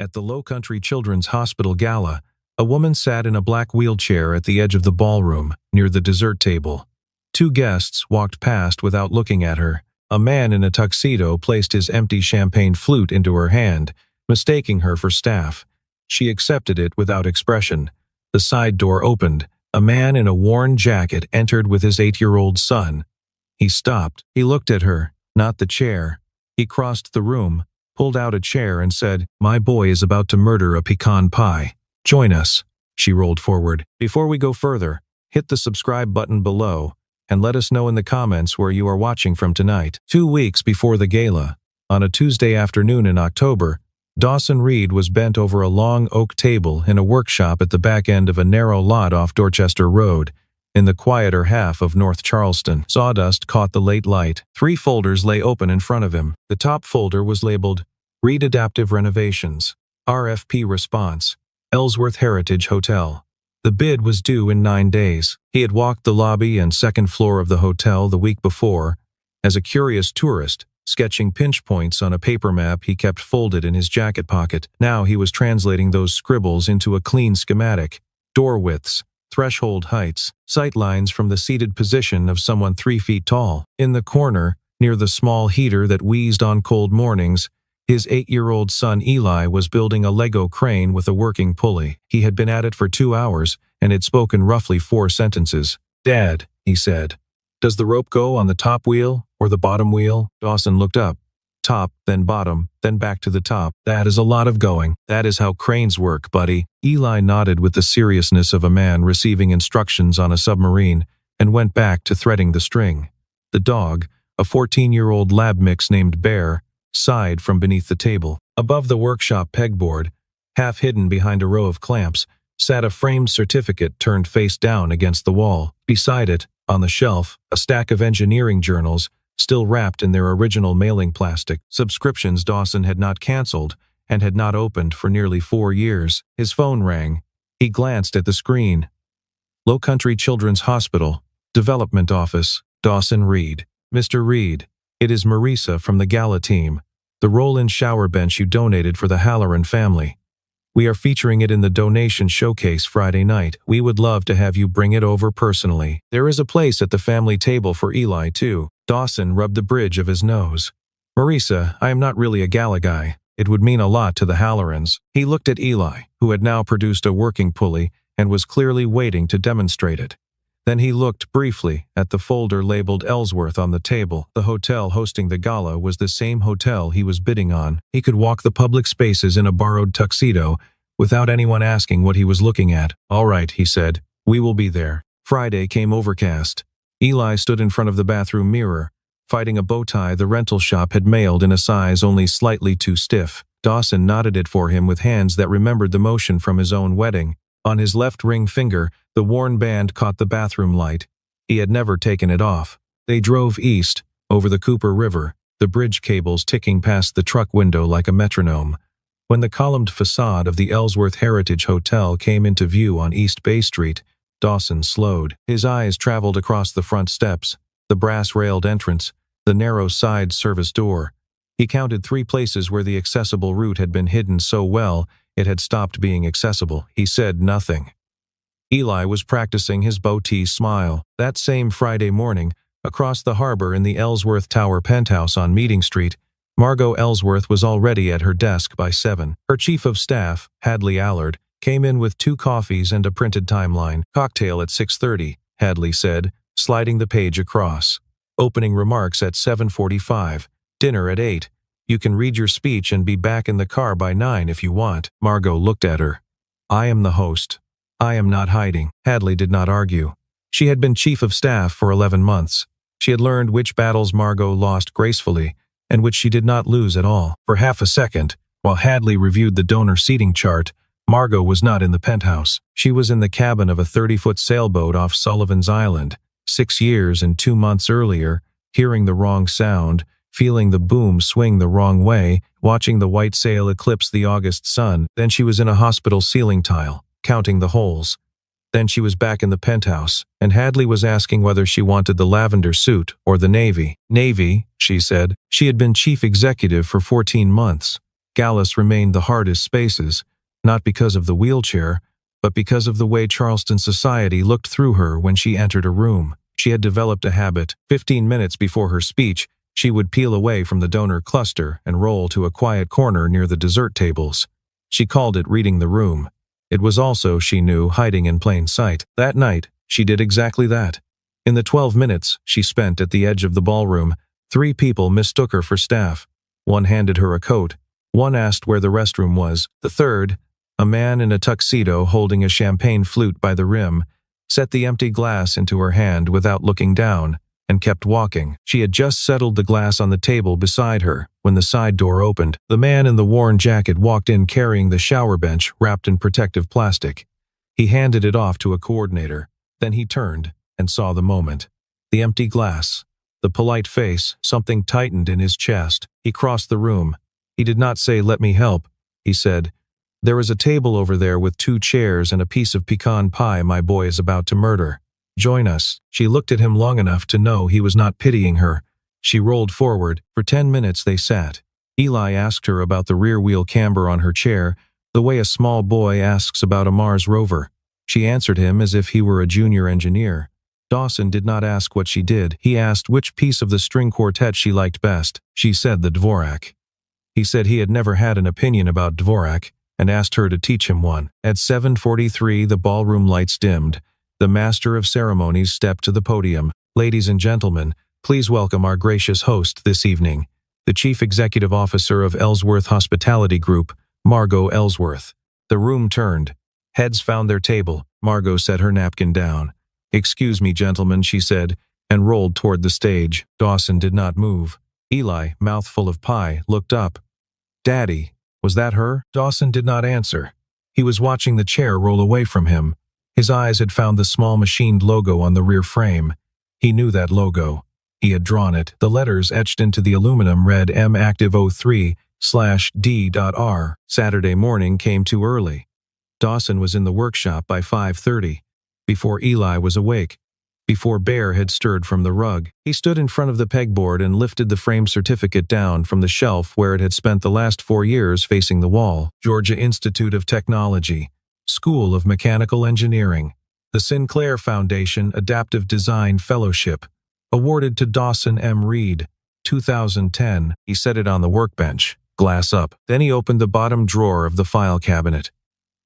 At the Lowcountry Children's Hospital Gala, a woman sat in a black wheelchair at the edge of the ballroom, near the dessert table. Two guests walked past without looking at her. A man in a tuxedo placed his empty champagne flute into her hand, mistaking her for staff. She accepted it without expression. The side door opened. A man in a worn jacket entered with his 8-year-old son. He stopped. He looked at her, not the chair. He crossed the room, pulled out a chair and said, "My boy is about to murder a pecan pie. Join us." She rolled forward. Before we go further, hit the subscribe button below and let us know in the comments where you are watching from tonight. 2 weeks before the gala, on a Tuesday afternoon in October, Dawson Reed was bent over a long oak table in a workshop at the back end of a narrow lot off Dorchester Road, in the quieter half of North Charleston. Sawdust caught the late light. 3 folders lay open in front of him. The top folder was labeled, "Reed Adaptive Renovations. RFP Response. Ellsworth Heritage Hotel." The bid was due in 9 days. He had walked the lobby and second floor of the hotel the week before, as a curious tourist, sketching pinch points on a paper map he kept folded in his jacket pocket. Now he was translating those scribbles into a clean schematic. Door widths, threshold heights, sight lines from the seated position of someone 3 feet tall. In the corner, near the small heater that wheezed on cold mornings, his 8-year-old son Eli was building a Lego crane with a working pulley. He had been at it for 2 hours and had spoken roughly 4 sentences. "Dad," he said, "does the rope go on the top wheel or the bottom wheel?" Dawson looked up. Top, then bottom, then back to the top. "That is a lot of going. That is how cranes work, buddy." Eli nodded with the seriousness of a man receiving instructions on a submarine and went back to threading the string. The dog, a 14-year-old lab mix named Bear, sighed from beneath the table. Above the workshop pegboard, half hidden behind a row of clamps, sat a framed certificate turned face down against the wall. Beside it, on the shelf, a stack of engineering journals, still wrapped in their original mailing plastic. Subscriptions Dawson had not canceled and had not opened for nearly 4 years. His phone rang. He glanced at the screen. Lowcountry Children's Hospital, Development Office, Dawson Reed. "Mr. Reed, it is Marisa from the Gala team. The roll-in shower bench you donated for the Halloran family. We are featuring it in the donation showcase Friday night. We would love to have you bring it over personally. There is a place at the family table for Eli, too." Dawson rubbed the bridge of his nose. "Marisa, I am not really a gala guy. It would mean a lot to the Hallorans." He looked at Eli, who had now produced a working pulley and was clearly waiting to demonstrate it. Then he looked briefly at the folder labeled Ellsworth on the table. The hotel hosting the gala was the same hotel he was bidding on. He could walk the public spaces in a borrowed tuxedo without anyone asking what he was looking at. "All right," he said. "We will be there." Friday came overcast. Eli stood in front of the bathroom mirror, fighting a bow tie the rental shop had mailed in a size only slightly too stiff. Dawson knotted it for him with hands that remembered the motion from his own wedding. On his left ring finger, the worn band caught the bathroom light. He had never taken it off. They drove east, over the Cooper River, the bridge cables ticking past the truck window like a metronome. When the columned facade of the Ellsworth Heritage Hotel came into view on East Bay Street, Dawson slowed. His eyes traveled across the front steps, the brass-railed entrance, the narrow side service door. He counted 3 places where the accessible route had been hidden so well it had stopped being accessible. He said nothing. Eli was practicing his bow-tie smile. That same Friday morning, across the harbor in the Ellsworth Tower penthouse on Meeting Street, Margot Ellsworth was already at her desk by 7. Her chief of staff, Hadley Allard, came in with 2 coffees and a printed timeline. "Cocktail at 6:30, Hadley said, sliding the page across. "Opening remarks at 7:45. Dinner at 8. You can read your speech and be back in the car by 9 if you want." Margot looked at her. "I am the host. I am not hiding." Hadley did not argue. She had been chief of staff for 11 months. She had learned which battles Margot lost gracefully and which she did not lose at all. For half a second, while Hadley reviewed the donor seating chart, Margot was not in the penthouse. She was in the cabin of a 30-foot sailboat off Sullivan's Island, 6 years and 2 months earlier, hearing the wrong sound, feeling the boom swing the wrong way, watching the white sail eclipse the August sun. Then she was in a hospital ceiling tile, counting the holes. Then she was back in the penthouse, and Hadley was asking whether she wanted the lavender suit or the navy. "Navy," she said. She had been chief executive for 14 months. Gallus remained the hardest spaces, not because of the wheelchair, but because of the way Charleston society looked through her when she entered a room. She had developed a habit. 15 minutes before her speech, she would peel away from the donor cluster and roll to a quiet corner near the dessert tables. She called it reading the room. It was also, she knew, hiding in plain sight. That night, she did exactly that. In the 12 minutes she spent at the edge of the ballroom, 3 people mistook her for staff. One handed her a coat. One asked where the restroom was. The third, a man in a tuxedo holding a champagne flute by the rim, set the empty glass into her hand without looking down, and kept walking. She had just settled the glass on the table beside her when the side door opened. The man in the worn jacket walked in carrying the shower bench wrapped in protective plastic. He handed it off to a coordinator. Then he turned and saw the moment. The empty glass. The polite face. Something tightened in his chest. He crossed the room. He did not say, "Let me help." He said, "There is a table over there with 2 chairs and a piece of pecan pie my boy is about to murder. Join us." She looked at him long enough to know he was not pitying her. She rolled forward. For 10 minutes they sat. Eli asked her about the rear wheel camber on her chair, the way a small boy asks about a Mars rover. She answered him as if he were a junior engineer. Dawson did not ask what she did. He asked which piece of the string quartet she liked best. She said the Dvorak. He said he had never had an opinion about Dvorak, and asked her to teach him one. At 7:43 the ballroom lights dimmed. The master of ceremonies stepped to the podium. "Ladies and gentlemen, please welcome our gracious host this evening, the Chief Executive Officer of Ellsworth Hospitality Group, Margot Ellsworth." The room turned. Heads found their table. Margot set her napkin down. "Excuse me, gentlemen," she said, and rolled toward the stage. Dawson did not move. Eli, mouthful of pie, looked up. "Daddy, was that her?" Dawson did not answer. He was watching the chair roll away from him. His eyes had found the small machined logo on the rear frame. He knew that logo. He had drawn it. The letters etched into the aluminum read M Active 03/D.R. Saturday morning came too early. Dawson was in the workshop by 5:30, before Eli was awake, before Bear had stirred from the rug. He stood in front of the pegboard and lifted the framed certificate down from the shelf where it had spent the last 4 years facing the wall. Georgia Institute of Technology, School of Mechanical Engineering, the Sinclair Foundation Adaptive Design Fellowship, awarded to Dawson M. Reed, 2010. He set it on the workbench, glass up. Then he opened the bottom drawer of the file cabinet.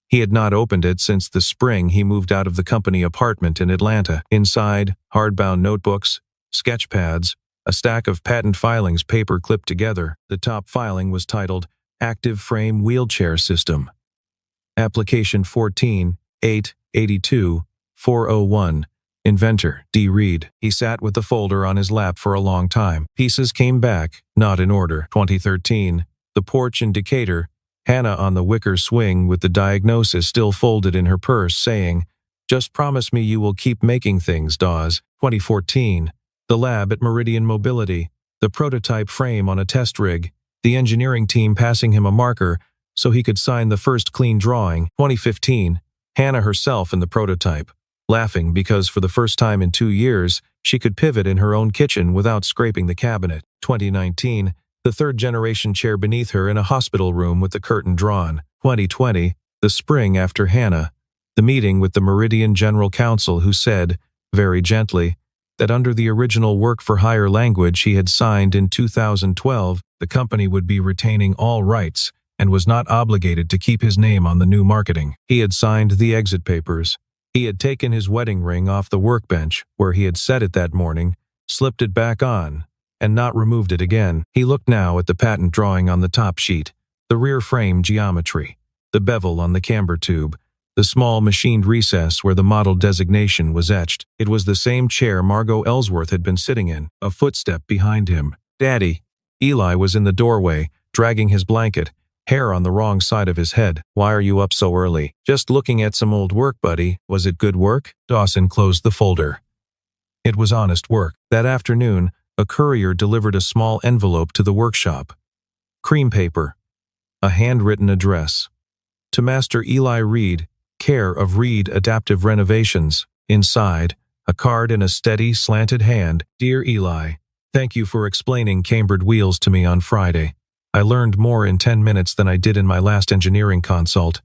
He had not opened it since the spring he moved out of the company apartment in Atlanta. Inside, hardbound notebooks, sketch pads, a stack of patent filings paper clipped together. The top filing was titled Active Frame Wheelchair System. Application 14-8-82-401. Inventor, D. Reed. He sat with the folder on his lap for a long time. Pieces came back, not in order. 2013. The porch in Decatur. Hannah on the wicker swing with the diagnosis still folded in her purse, saying, "Just promise me you will keep making things, Dawes." 2014. The lab at Meridian Mobility. The prototype frame on a test rig. The engineering team passing him a marker so he could sign the first clean drawing. 2015. Hannah herself in the prototype, laughing because for the first time in 2 years, she could pivot in her own kitchen without scraping the cabinet. 2019. The third-generation chair beneath her in a hospital room with the curtain drawn. 2020, the spring after Hannah, the meeting with the Meridian General Counsel who said, very gently, that under the original work-for-hire language he had signed in 2012, the company would be retaining all rights and was not obligated to keep his name on the new marketing. He had signed the exit papers. He had taken his wedding ring off the workbench where he had set it that morning, slipped it back on, and not removed it again. He looked now at the patent drawing on the top sheet, the rear frame geometry, the bevel on the camber tube, the small machined recess where the model designation was etched. It was the same chair Margot Ellsworth had been sitting in. A footstep behind him. "Daddy." Eli was in the doorway, dragging his blanket, hair on the wrong side of his head. "Why are you up so early?" "Just looking at some old work, buddy." "Was it good work?" Dawson closed the folder. It was honest work. That afternoon, a courier delivered a small envelope to the workshop. Cream paper. A handwritten address. To Master Eli Reed, care of Reed Adaptive Renovations. Inside, a card in a steady, slanted hand. "Dear Eli, thank you for explaining cambered wheels to me on Friday. I learned more in 10 minutes than I did in my last engineering consult.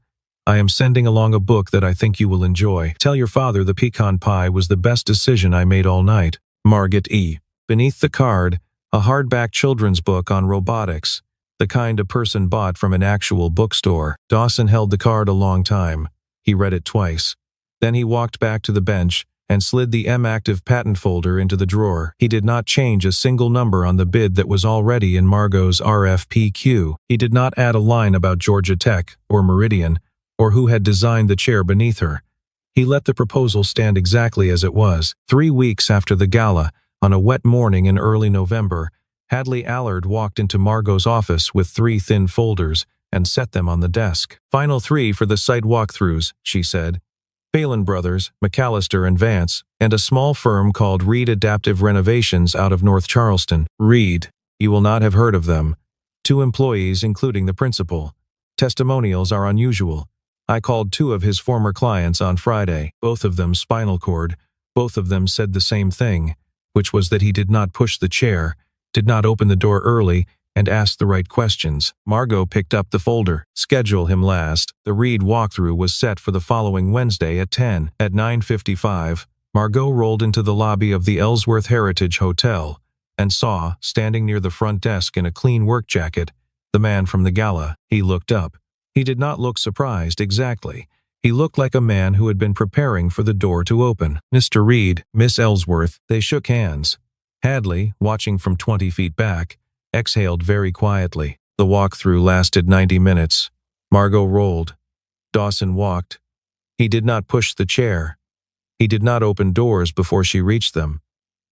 I am sending along a book that I think you will enjoy. Tell your father the pecan pie was the best decision I made all night. Margot E. Beneath the card, a hardback children's book on robotics, the kind a person bought from an actual bookstore. Dawson held the card a long time. He read it twice. Then he walked back to the bench and slid the M-Active patent folder into the drawer. He did not change a single number on the bid that was already in Margot's RFP. He did not add a line about Georgia Tech or Meridian or who had designed the chair beneath her. He let the proposal stand exactly as it was. 3 weeks after the gala, on a wet morning in early November, Hadley Allard walked into Margot's office with 3 thin folders and set them on the desk. "Final 3 for the site walkthroughs," she said. "Phelan Brothers, McAllister and Vance, and a small firm called Reed Adaptive Renovations out of North Charleston. Reed, you will not have heard of them. 2 employees, including the principal. Testimonials are unusual. I called 2 of his former clients on Friday, both of them spinal cord. Both of them said the same thing, which was that he did not push the chair, did not open the door early, and ask the right questions." Margot picked up the folder. "Schedule him last." The Reed walkthrough was set for the following Wednesday at 10. At 9:55, Margot rolled into the lobby of the Ellsworth Heritage Hotel and saw, standing near the front desk in a clean work jacket, the man from the gala. He looked up. He did not look surprised exactly. He looked like a man who had been preparing for the door to open. "Mr. Reed, Miss Ellsworth." They shook hands. Hadley, watching from 20 feet back, exhaled very quietly. The walkthrough lasted 90 minutes. Margot rolled. Dawson walked. He did not push the chair. He did not open doors before she reached them.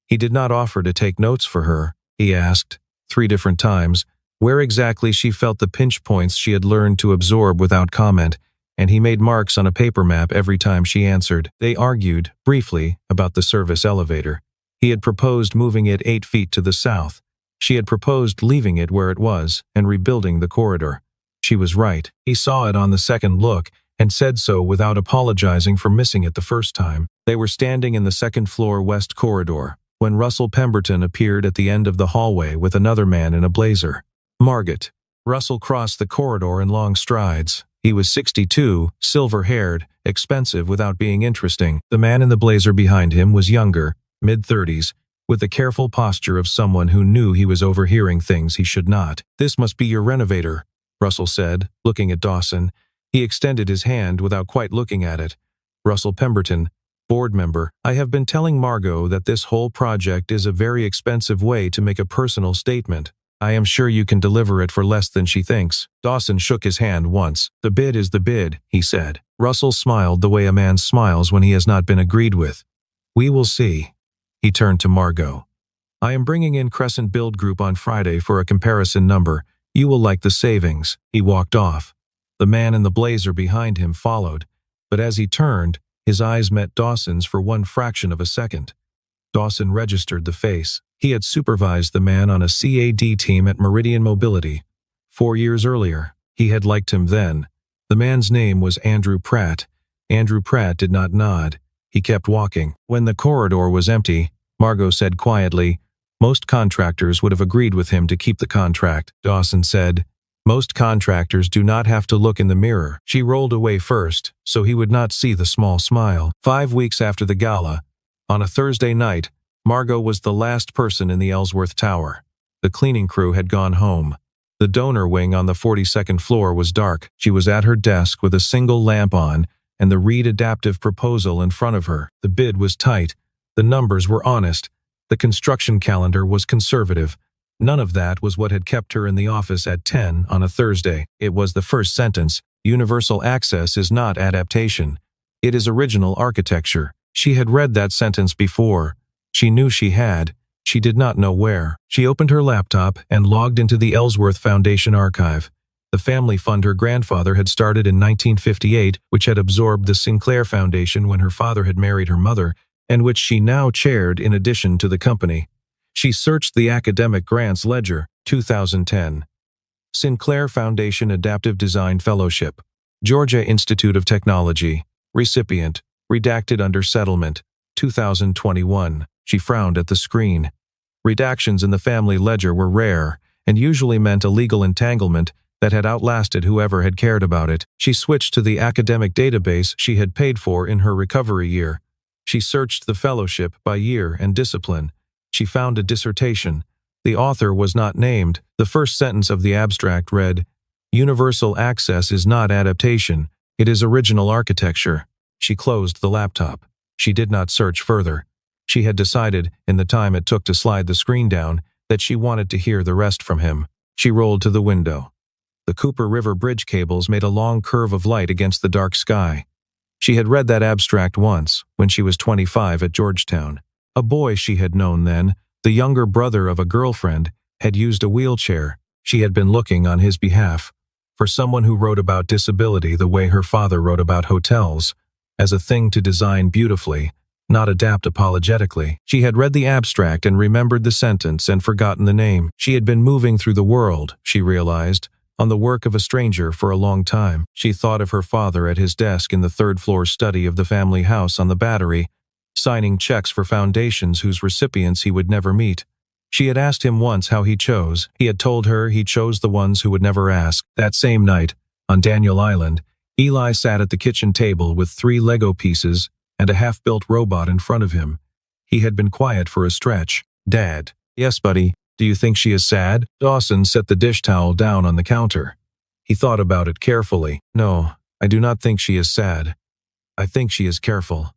He did not offer to take notes for her. He asked, 3 different times, where exactly she felt the pinch points she had learned to absorb without comment, and he made marks on a paper map every time she answered. They argued, briefly, about the service elevator. He had proposed moving it 8 feet to the south. She had proposed leaving it where it was and rebuilding the corridor. She was right. He saw it on the second look and said so without apologizing for missing it the first time. They were standing in the second-floor west corridor when Russell Pemberton appeared at the end of the hallway with another man in a blazer. Margot. Russell crossed the corridor in long strides. He was 62, silver-haired, expensive without being interesting. The man in the blazer behind him was younger, mid-30s, with the careful posture of someone who knew he was overhearing things he should not. "This must be your renovator," Russell said, looking at Dawson. He extended his hand without quite looking at it. "Russell Pemberton, board member. I have been telling Margot that this whole project is a very expensive way to make a personal statement. I am sure you can deliver it for less than she thinks." Dawson shook his hand once. "The bid is the bid," he said. Russell smiled the way a man smiles when he has not been agreed with. "We will see." He turned to Margot. "I am bringing in Crescent Build Group on Friday for a comparison number. You will like the savings." He walked off. The man in the blazer behind him followed, but as he turned, his eyes met Dawson's for 1 fraction of a second. Dawson registered the face. He had supervised the man on a CAD team at Meridian Mobility. 4 years earlier, he had liked him then. The man's name was Andrew Pratt. Andrew Pratt did not nod. He kept walking. When the corridor was empty, Margot said quietly, "Most contractors would have agreed with him to keep the contract." Dawson said, "Most contractors do not have to look in the mirror." She rolled away first, so he would not see the small smile. 5 weeks after the gala, on a Thursday night, Margot was the last person in the Ellsworth Tower. The cleaning crew had gone home. The donor wing on the 42nd floor was dark. She was at her desk with a single lamp on and the Reed Adaptive proposal in front of her. The bid was tight. The numbers were honest. The construction calendar was conservative. None of that was what had kept her in the office at 10 on a Thursday. It was the first sentence. Universal access is not adaptation. It is original architecture. She had read that sentence before. She knew she had. She did not know where. She opened her laptop and logged into the Ellsworth Foundation archive. The family fund her grandfather had started in 1958, which had absorbed the Sinclair Foundation when her father had married her mother, and which she now chaired in addition to the company. She searched the academic grants ledger, 2010. Sinclair Foundation Adaptive Design Fellowship. Georgia Institute of Technology. Recipient. Redacted under settlement. 2021. She frowned at the screen. Redactions in the family ledger were rare, and usually meant a legal entanglement that had outlasted whoever had cared about it. She switched to the academic database she had paid for in her recovery year. She searched the fellowship by year and discipline. She found a dissertation. The author was not named. The first sentence of the abstract read, "Universal access is not adaptation, it is original architecture." She closed the laptop. She did not search further. She had decided, in the time it took to slide the screen down, that she wanted to hear the rest from him. She rolled to the window. The Cooper River bridge cables made a long curve of light against the dark sky. She had read that abstract once, when she was 25 at Georgetown. A boy she had known then, the younger brother of a girlfriend, had used a wheelchair. She had been looking on his behalf. For someone who wrote about disability the way her father wrote about hotels, as a thing to design beautifully, not adapt apologetically. She had read the abstract and remembered the sentence and forgotten the name. She had been moving through the world, she realized, on the work of a stranger for a long time. She thought of her father at his desk in the third-floor study of the family house on the Battery, signing checks for foundations whose recipients he would never meet. She had asked him once how he chose. He had told her he chose the ones who would never ask. That same night, on Daniel Island, Eli sat at the kitchen table with 3 Lego pieces and a half-built robot in front of him. He had been quiet for a stretch. "Dad." "Yes, buddy. Do you think she is sad?" Dawson set the dish towel down on the counter. He thought about it carefully. "No, I do not think she is sad. I think she is careful.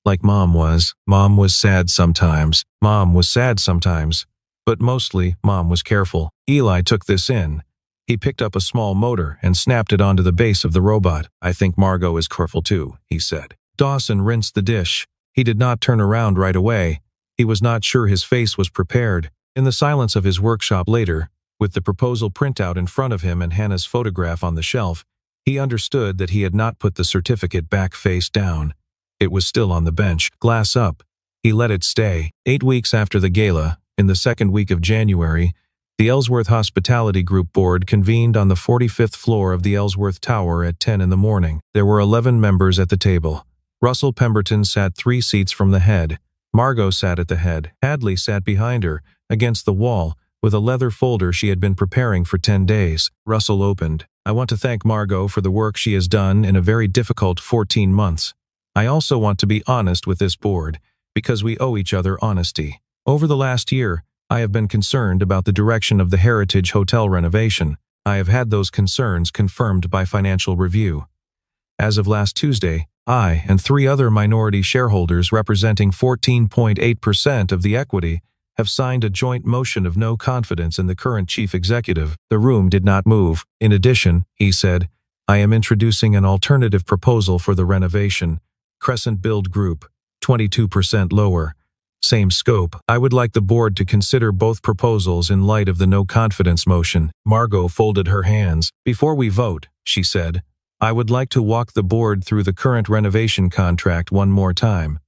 Like Mom was. Mom was sad sometimes. Mom was sad sometimes. But mostly, Mom was careful." Eli took this in. He picked up a small motor and snapped it onto the base of the robot. "I think Margot is careful too," he said. Dawson rinsed the dish. He did not turn around right away. He was not sure his face was prepared. In the silence of his workshop later, with the proposal printout in front of him and Hannah's photograph on the shelf, he understood that he had not put the certificate back face down. It was still on the bench, glass up. He let it stay. 8 weeks after the gala, in the second week of January, the Ellsworth Hospitality Group board convened on the 45th floor of the Ellsworth Tower at 10 in the morning. There were 11 members at the table. Russell Pemberton sat 3 seats from the head. Margot sat at the head. Hadley sat behind her, against the wall, with a leather folder she had been preparing for 10 days. Russell opened. "I want to thank Margot for the work she has done in a very difficult 14 months. I also want to be honest with this board, because we owe each other honesty. Over the last year, I have been concerned about the direction of the Heritage Hotel renovation. I have had those concerns confirmed by Financial Review. As of last Tuesday, I and 3 other minority shareholders representing 14.8% of the equity have signed a joint motion of no confidence in the current chief executive." The room did not move. "In addition," he said, "I am introducing an alternative proposal for the renovation. Crescent Build Group, 22% lower. Same scope. I would like the board to consider both proposals in light of the no confidence motion." Margot folded her hands. "Before we vote," she said, "I would like to walk the board through the current renovation contract one more time.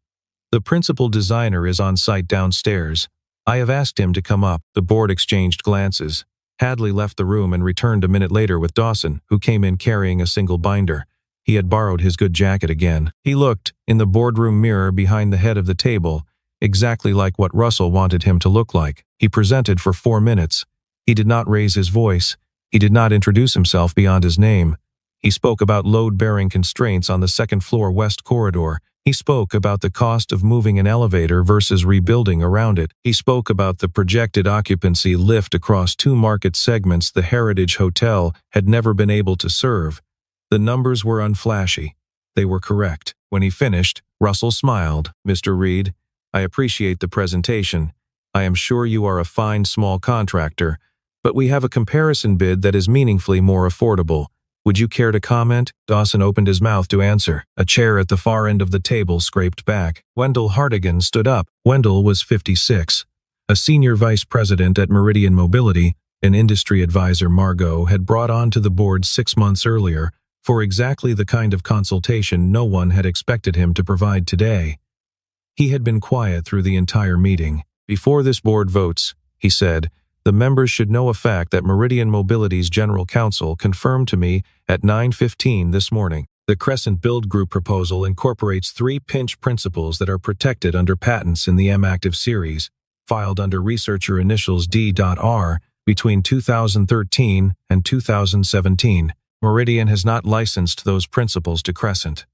The principal designer is on site downstairs. I have asked him to come up." The board exchanged glances. Hadley left the room and returned a minute later with Dawson, who came in carrying a single binder. He had borrowed his good jacket again. He looked, in the boardroom mirror behind the head of the table, exactly like what Russell wanted him to look like. He presented for 4 minutes. He did not raise his voice. He did not introduce himself beyond his name. He spoke about load-bearing constraints on the second-floor west corridor. He spoke about the cost of moving an elevator versus rebuilding around it. He spoke about the projected occupancy lift across 2 market segments the Heritage Hotel had never been able to serve. The numbers were unflashy. They were correct. When he finished, Russell smiled. "Mr. Reed, I appreciate the presentation. I am sure you are a fine small contractor, but we have a comparison bid that is meaningfully more affordable. Would you care to comment?" Dawson opened his mouth to answer. A chair at the far end of the table scraped back. Wendell Hartigan stood up. Wendell was 56. A senior vice president at Meridian Mobility, an industry advisor Margot had brought onto the board 6 months earlier for exactly the kind of consultation no one had expected him to provide today. He had been quiet through the entire meeting. "Before this board votes," he said, "the members should know a fact that Meridian Mobility's general counsel confirmed to me at 9:15 this morning. The Crescent Build Group proposal incorporates 3 pinch principles that are protected under patents in the M-Active series, filed under researcher initials D.R. between 2013 and 2017. Meridian has not licensed those principles to Crescent.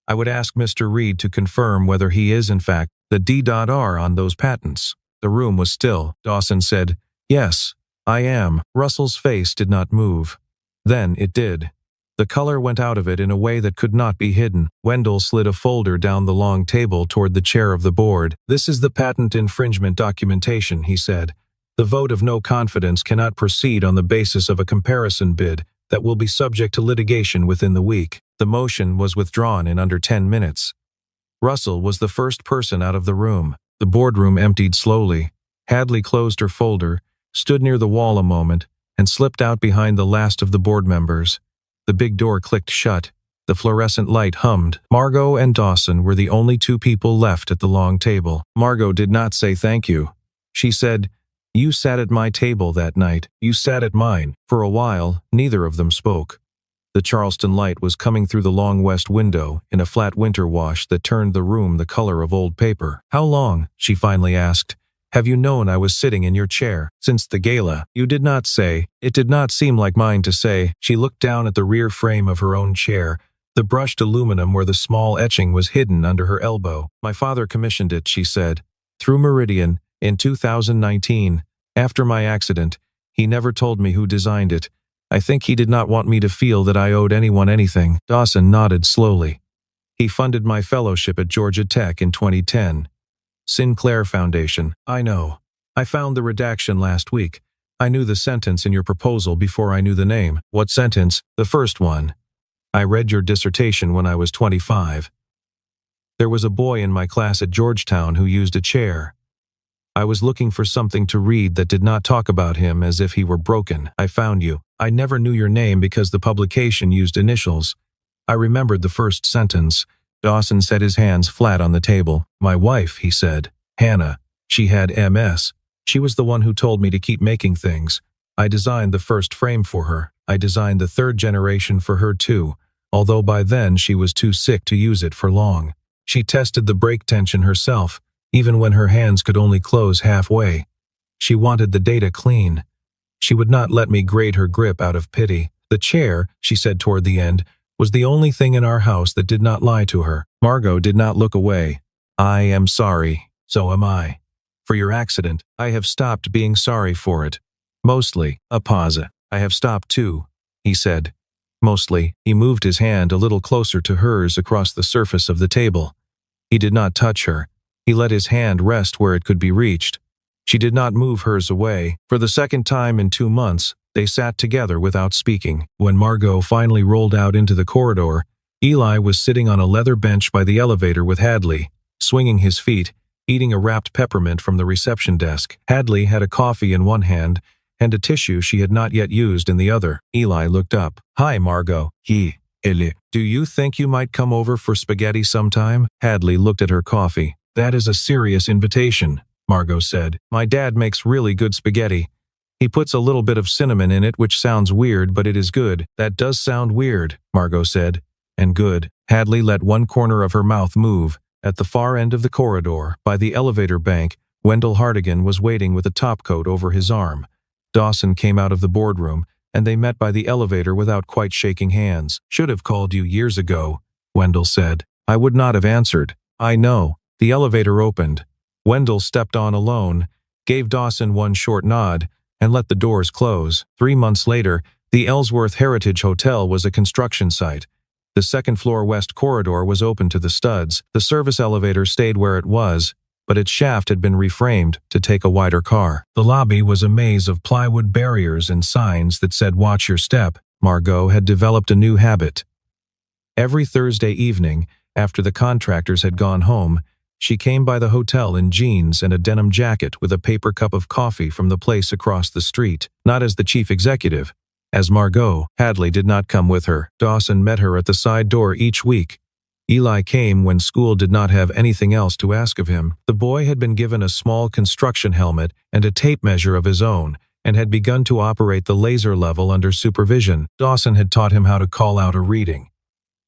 I would ask Mr. Reed to confirm whether he is in fact the D.R. on those patents. The room was still. Dawson said, "Yes, I am." Russell's face did not move. Then it did. The color went out of it in a way that could not be hidden. Wendell slid a folder down the long table toward the chair of the board. "This is the patent infringement documentation," he said. "The vote of no confidence cannot proceed on the basis of a comparison bid that will be subject to litigation within the week." The motion was withdrawn in under 10 minutes. Russell was the first person out of the room. The boardroom emptied slowly. Hadley closed her folder, stood near the wall a moment, and slipped out behind the last of the board members. The big door clicked shut. The fluorescent light hummed. Margot and Dawson were the only two people left at the long table. Margot did not say thank you. She said, "You sat at my table that night. You sat at mine." For a while, neither of them spoke. The Charleston light was coming through the long west window in a flat winter wash that turned the room the color of old paper. "How long," she finally asked, "have you known I was sitting in your chair?" "Since the gala." "You did not say." "It did not seem like mine to say." She looked down at the rear frame of her own chair, the brushed aluminum where the small etching was hidden under her elbow. "My father commissioned it," she said, "through Meridian, in 2019. After my accident, he never told me who designed it. I think he did not want me to feel that I owed anyone anything." Dawson nodded slowly. "He funded my fellowship at Georgia Tech in 2010. Sinclair Foundation." "I know. I found the redaction last week. I knew the sentence in your proposal before I knew the name." "What sentence?" "The first one. I read your dissertation when I was 25. There was a boy in my class at Georgetown who used a chair. I was looking for something to read that did not talk about him as if he were broken. I found you. I never knew your name because the publication used initials. I remembered the first sentence." Dawson set his hands flat on the table. "My wife," he said. "Hannah. She had MS. She was the one who told me to keep making things. I designed the first frame for her. I designed the third generation for her too, although by then she was too sick to use it for long. She tested the brake tension herself, even when her hands could only close halfway. She wanted the data clean. She would not let me grade her grip out of pity. The chair," she said toward the end, "was the only thing in our house that did not lie to her." Margot did not look away. "I am sorry. So am I. For your accident. I have stopped being sorry for it. Mostly." A pause. "I have stopped too," he said. "Mostly." He moved his hand a little closer to hers across the surface of the table. He did not touch her. He let his hand rest where it could be reached. She did not move hers away. For the second time in 2 months, they sat together without speaking. When Margot finally rolled out into the corridor, Eli was sitting on a leather bench by the elevator with Hadley, swinging his feet, eating a wrapped peppermint from the reception desk. Hadley had a coffee in one hand and a tissue she had not yet used in the other. Eli looked up. "Hi, Margot." Eli. "Do you think you might come over for spaghetti sometime?" Hadley looked at her coffee. "That is a serious invitation," Margot said. "My dad makes really good spaghetti. He puts a little bit of cinnamon in it, which sounds weird, but it is good." "That does sound weird," Margot said. "And good." Hadley let one corner of her mouth move. At the far end of the corridor, by the elevator bank, Wendell Hartigan was waiting with a topcoat over his arm. Dawson came out of the boardroom, and they met by the elevator without quite shaking hands. "Should have called you years ago," Wendell said. "I would not have answered." "I know." The elevator opened. Wendell stepped on alone, gave Dawson one short nod, and let the doors close. 3 months later, the Ellsworth Heritage Hotel was a construction site. The second-floor west corridor was open to the studs. The service elevator stayed where it was, but its shaft had been reframed to take a wider car. The lobby was a maze of plywood barriers and signs that said "Watch your step." Margot had developed a new habit. Every Thursday evening, after the contractors had gone home, she came by the hotel in jeans and a denim jacket with a paper cup of coffee from the place across the street. Not as the chief executive. As Margot, Hadley did not come with her. Dawson met her at the side door each week. Eli came when school did not have anything else to ask of him. The boy had been given a small construction helmet and a tape measure of his own, and had begun to operate the laser level under supervision. Dawson had taught him how to call out a reading.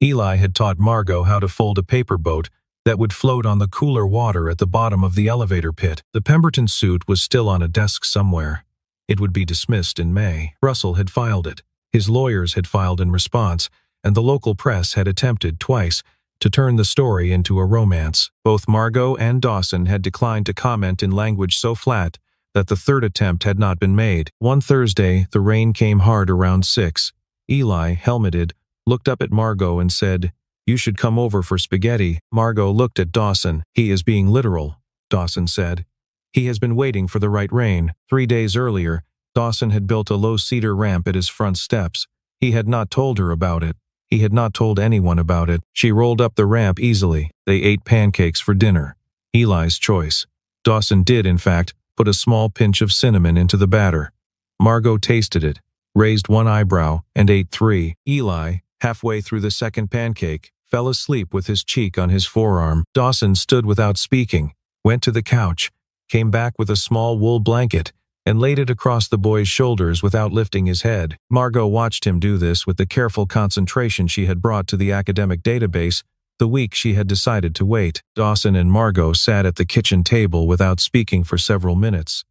Eli had taught Margot how to fold a paper boat that would float on the cooler water at the bottom of the elevator pit. The Pemberton suit was still on a desk somewhere. It would be dismissed in May. Russell had filed it. His lawyers had filed in response, and the local press had attempted twice to turn the story into a romance. Both Margot and Dawson had declined to comment in language so flat that the third attempt had not been made. One Thursday, the rain came hard around 6. Eli, helmeted, looked up at Margot and said, "You should come over for spaghetti." Margot looked at Dawson. "He is being literal," Dawson said. "He has been waiting for the right rain." 3 days earlier, Dawson had built a low cedar ramp at his front steps. He had not told her about it. He had not told anyone about it. She rolled up the ramp easily. They ate pancakes for dinner. Eli's choice. Dawson did, in fact, put a small pinch of cinnamon into the batter. Margot tasted it, raised one eyebrow, and ate 3. Eli, halfway through the second pancake, fell asleep with his cheek on his forearm. Dawson stood without speaking, went to the couch, came back with a small wool blanket, and laid it across the boy's shoulders without lifting his head. Margot watched him do this with the careful concentration she had brought to the academic database the week she had decided to wait. Dawson and Margot sat at the kitchen table without speaking for several minutes.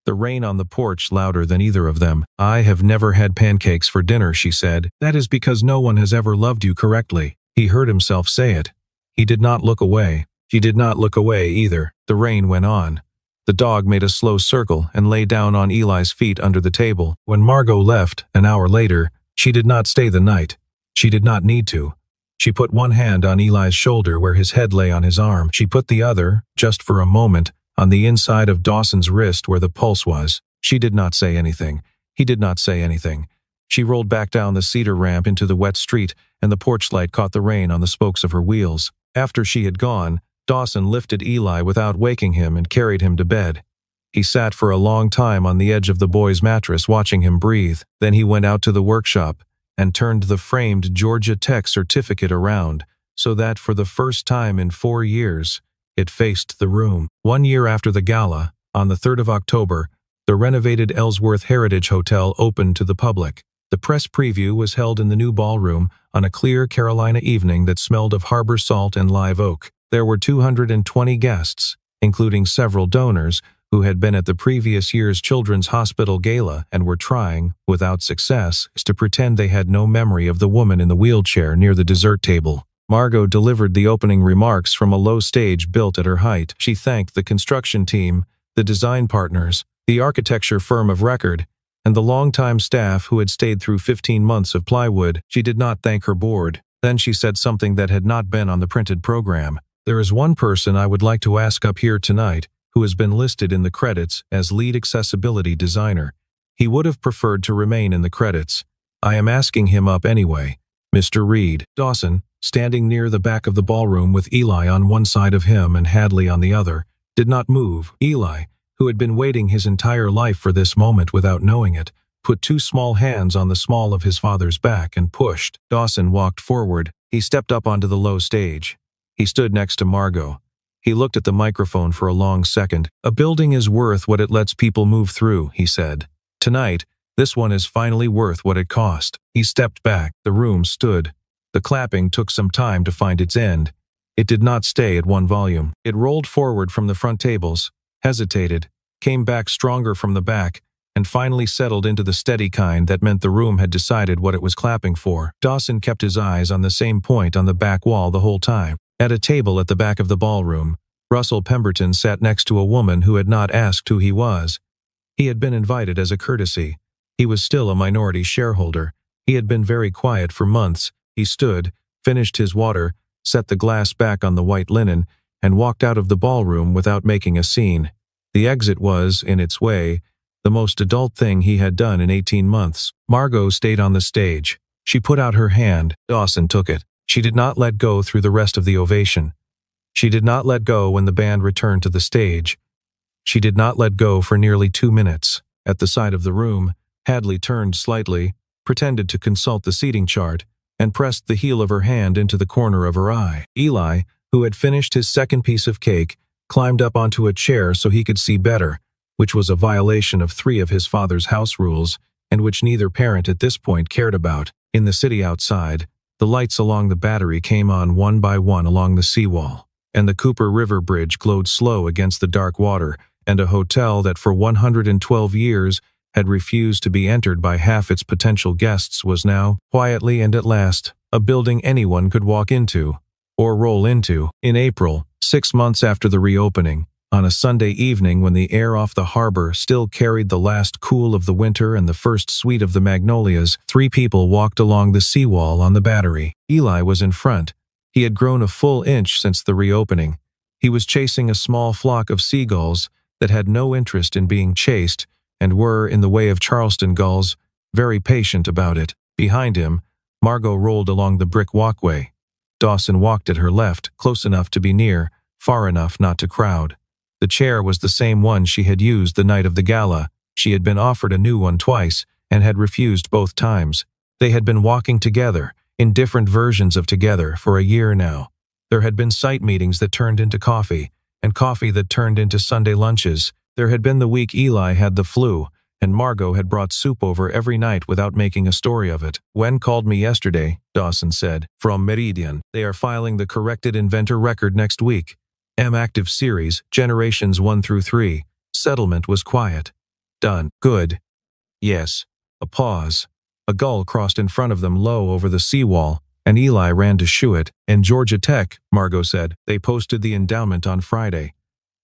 The rain on the porch louder than either of them. "I have never had pancakes for dinner," she said. "That is because no one has ever loved you correctly." He heard himself say it. He did not look away. She did not look away either. The rain went on. The dog made a slow circle and lay down on Eli's feet under the table. When Margot left, an hour later, she did not stay the night. She did not need to. She put one hand on Eli's shoulder where his head lay on his arm. She put the other, just for a moment, on the inside of Dawson's wrist where the pulse was. She did not say anything. He did not say anything. She rolled back down the cedar ramp into the wet street, and the porch light caught the rain on the spokes of her wheels. After she had gone, Dawson lifted Eli without waking him and carried him to bed. He sat for a long time on the edge of the boy's mattress watching him breathe. Then he went out to the workshop and turned the framed Georgia Tech certificate around so that for the first time in 4 years, it faced the room. 1 year after the gala, on the 3rd of October, the renovated Ellsworth Heritage Hotel opened to the public. The press preview was held in the new ballroom on a clear Carolina evening that smelled of harbor salt and live oak. There were 220 guests, including several donors who had been at the previous year's Children's Hospital Gala and were trying, without success, to pretend they had no memory of the woman in the wheelchair near the dessert table. Margot delivered the opening remarks from a low stage built at her height. She thanked the construction team, the design partners, the architecture firm of record, and the longtime staff who had stayed through 15 months of plywood. She did not thank her board. Then she said something that had not been on the printed program. "There is one person I would like to ask up here tonight who has been listed in the credits as lead accessibility designer. He would have preferred to remain in the credits. I am asking him up anyway. Mr. Reed." Dawson, standing near the back of the ballroom with Eli on one side of him and Hadley on the other, did not move. Eli, who had been waiting his entire life for this moment without knowing it, put 2 small hands on the small of his father's back and pushed. Dawson walked forward. He stepped up onto the low stage. He stood next to Margot. He looked at the microphone for a long second. "A building is worth what it lets people move through," he said. "Tonight, this one is finally worth what it cost." He stepped back. The room stood. The clapping took some time to find its end. It did not stay at one volume. It rolled forward from the front tables, hesitated, came back stronger from the back, and finally settled into the steady kind that meant the room had decided what it was clapping for. Dawson kept his eyes on the same point on the back wall the whole time. At a table at the back of the ballroom, Russell Pemberton sat next to a woman who had not asked who he was. He had been invited as a courtesy. He was still a minority shareholder. He had been very quiet for months. He stood, finished his water, set the glass back on the white linen, and walked out of the ballroom without making a scene. The exit was, in its way, the most adult thing he had done in 18 months. Margot stayed on the stage. She put out her hand. Dawson took it. She did not let go through the rest of the ovation. She did not let go when the band returned to the stage. She did not let go for nearly 2 minutes. At the side of the room, Hadley turned slightly, pretended to consult the seating chart, and pressed the heel of her hand into the corner of her eye. Eli, who had finished his second piece of cake, climbed up onto a chair so he could see better, which was a violation of 3 of his father's house rules, and which neither parent at this point cared about. In the city outside, the lights along the Battery came on one by one along the seawall, and the Cooper River Bridge glowed slow against the dark water, and a hotel that for 112 years had refused to be entered by half its potential guests, was now, quietly and at last, a building anyone could walk into, or roll into. In April, 6 months after the reopening, on a Sunday evening when the air off the harbor still carried the last cool of the winter and the first sweet of the magnolias, 3 people walked along the seawall on the Battery. Eli was in front. He had grown a full inch since the reopening. He was chasing a small flock of seagulls that had no interest in being chased and were, in the way of Charleston gulls, very patient about it. Behind him, Margot rolled along the brick walkway. Dawson walked at her left, close enough to be near, far enough not to crowd. The chair was the same one she had used the night of the gala. She had been offered a new one twice and had refused both times. They had been walking together, in different versions of together, for a year now. There had been site meetings that turned into coffee, and coffee that turned into Sunday lunches. There had been the week Eli had the flu, and Margot had brought soup over every night without making a story of it. "Wen called me yesterday," Dawson said, "from Meridian. They are filing the corrected inventor record next week. Active series, generations 1 through 3. Settlement was quiet. Done. Good. Yes." A pause. A gull crossed in front of them low over the seawall, and Eli ran to shoo it. "And Georgia Tech," Margot said. "They posted the endowment on Friday.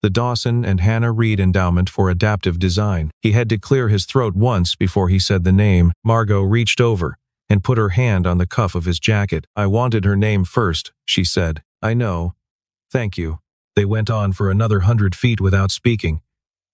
The Dawson and Hannah Reed Endowment for Adaptive Design." He had to clear his throat once before he said the name. Margot reached over and put her hand on the cuff of his jacket. "I wanted her name first," she said. "I know. Thank you." They went on for another 100 feet without speaking.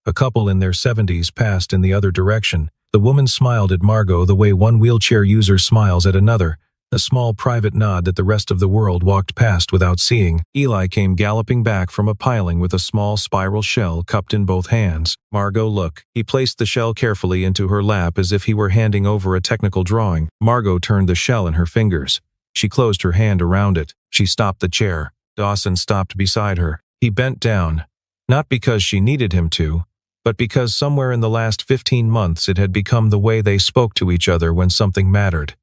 A couple in their 70s passed in the other direction. The woman smiled at Margot the way one wheelchair user smiles at another, a small private nod that the rest of the world walked past without seeing. Eli came galloping back from a piling with a small spiral shell cupped in both hands. "Margot, look." He placed the shell carefully into her lap as if he were handing over a technical drawing. Margot turned the shell in her fingers. She closed her hand around it. She stopped the chair. Dawson stopped beside her. He bent down, not because she needed him to, but because somewhere in the last 15 months it had become the way they spoke to each other when something mattered.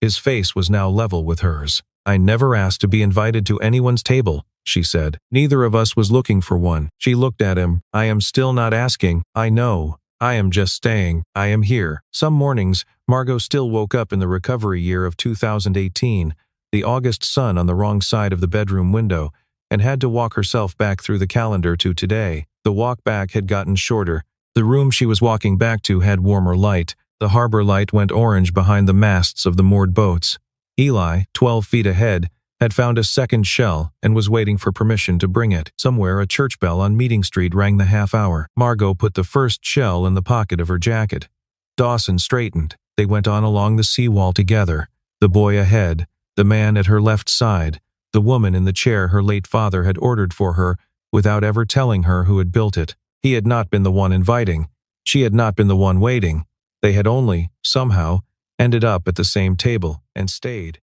His face was now level with hers. "I never asked to be invited to anyone's table," she said. "Neither of us was looking for one." She looked at him. "I am still not asking. I know. I am just staying. I am here." Some mornings, Margot still woke up in the recovery year of 2018, the August sun on the wrong side of the bedroom window, and had to walk herself back through the calendar to today. The walk back had gotten shorter. The room she was walking back to had warmer light. The harbor light went orange behind the masts of the moored boats. Eli, 12 feet ahead, had found a second shell and was waiting for permission to bring it. Somewhere a church bell on Meeting Street rang the half-hour. Margot put the first shell in the pocket of her jacket. Dawson straightened. They went on along the seawall together, the boy ahead, the man at her left side, the woman in the chair her late father had ordered for her without ever telling her who had built it. He had not been the one inviting. She had not been the one waiting. They had only, somehow, ended up at the same table and stayed.